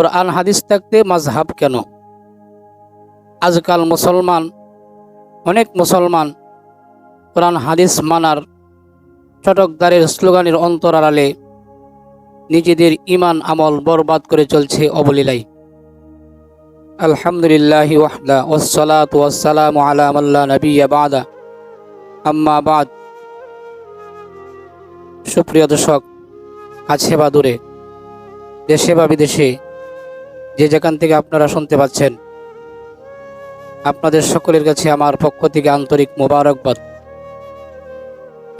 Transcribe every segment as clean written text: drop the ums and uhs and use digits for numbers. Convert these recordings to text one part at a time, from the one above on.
কোরআন হাদিস থাকতে মাযহাব কেন? আজকাল অনেক মুসলমান কোরআন হাদিস মানার চটকদারের স্লোগানের অন্তরালে নিজেদের ঈমান আমল বরবাদ করে চলছে অবলীলায়। আলহামদুলিল্লাহি ওয়াহদা ওয়াসসালাতু ওয়াসসালামু আলা মান লা নাবিয়্যা বা'দা, আম্মা বা'দ। সুপ্রিয় দর্শক, কাছে বা দূরে, দেশে বা বিদেশে যে যেখান থেকে আপনারা শুনতে পাচ্ছেন, আপনাদের সকলের কাছে আমার পক্ষ থেকে আন্তরিক মোবারকবাদ।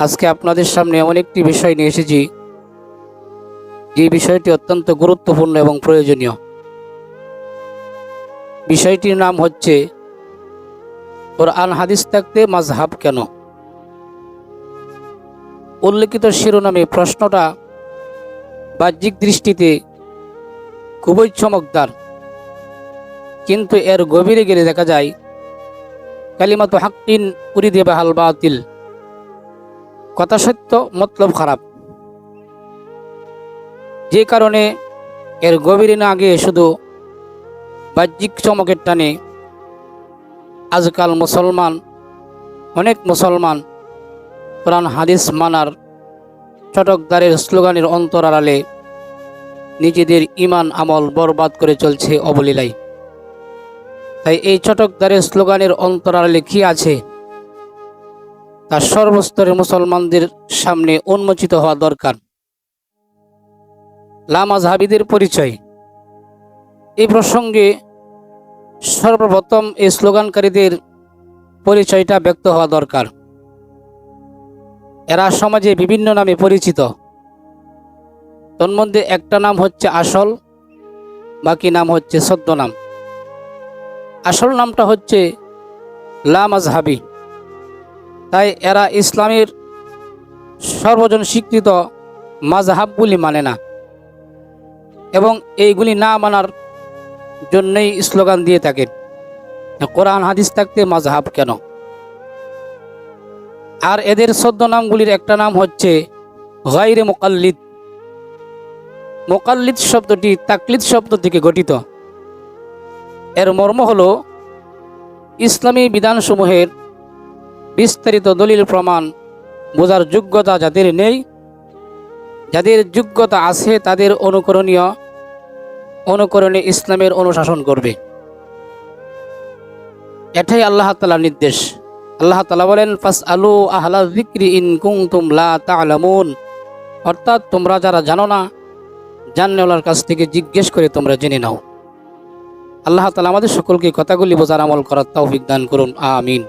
আজকে আপনাদের সামনে এমন একটি বিষয় নিয়ে এসেছি, যে বিষয়টি অত্যন্ত গুরুত্বপূর্ণ এবং প্রয়োজনীয়। বিষয়টির নাম হচ্ছে কোরআন হাদিস থাকতে মাযহাব কেন? উল্লেখিত শিরোনামে প্রশ্নটা বাহ্যিক দৃষ্টিতে খুবই চমকদার, কিন্তু এর গভীরে গেলে দেখা যায় কালিমাতু হাক্কিন উরিদা বিহাল বাতিল, কথা সত্য মতলব খারাপ। যে কারণে এর গভীরে না গিয়ে শুধু বাহ্যিক চমকের টানে আজকাল অনেক মুসলমান কোরআন হাদিস মানার চটকদারের স্লোগানের অন্তরালে নিজেদের ঈমান আমল বরবাদ করে চলছে অবলীলায়। তাই এই চটকদারের স্লোগানের অন্তরালে কি আছে তা সর্বস্তরের মুসলমানদের সামনে উন্মোচিত হওয়া দরকার। লামাযহাবীদের পরিচয়, এই প্রসঙ্গে সর্বপ্রথম এই স্লোগানকারীদের পরিচয়টা ব্যক্ত হওয়া দরকার। এরা সমাজে বিভিন্ন নামে পরিচিত। তন্মধ্যে একটা নাম হচ্ছে আসল, বাকি নাম হচ্ছে ছদ্মনাম। আসল নামটা হচ্ছে লামাযহাবী। তাই এরা ইসলামের সর্বজন স্বীকৃত মাযহাবগুলি মানে না, এবং এইগুলি না মানার জন্যই স্লোগান দিয়ে থাকেন কোরআন হাদিস থাকতে মাযহাব কেন। আর এদের ছদ্মনামগুলির একটা নাম হচ্ছে গায়রে মুকাল্লিদ। মুকাল্লিদ শব্দটি তাকলিদ শব্দ থেকে গঠিত। এর মর্ম হল ইসলামী বিধানসমূহের বিস্তারিত দলিল প্রমাণ বোঝার যোগ্যতা যাদের নেই, যাদের যোগ্যতা আছে তাদের অনুকরণে ইসলামের অনুশাসন করবে। এটাই আল্লাহ তাআলার নির্দেশ। আল্লাহ তাআলা বলেন, ফাসআলু আহলা যিকরি ইন কুনতুম লা তা'লামুন, অর্থাৎ তোমরা যারা জানো না, জাননেওয়ালার কাছ থেকে জিজ্ঞেস করে তোমরা জেনে নাও। আল্লাহ তাআলা আমাদের সকলকে কথাগুলি বোঝার আমল করার তৌফিক দান করুন, আমিন।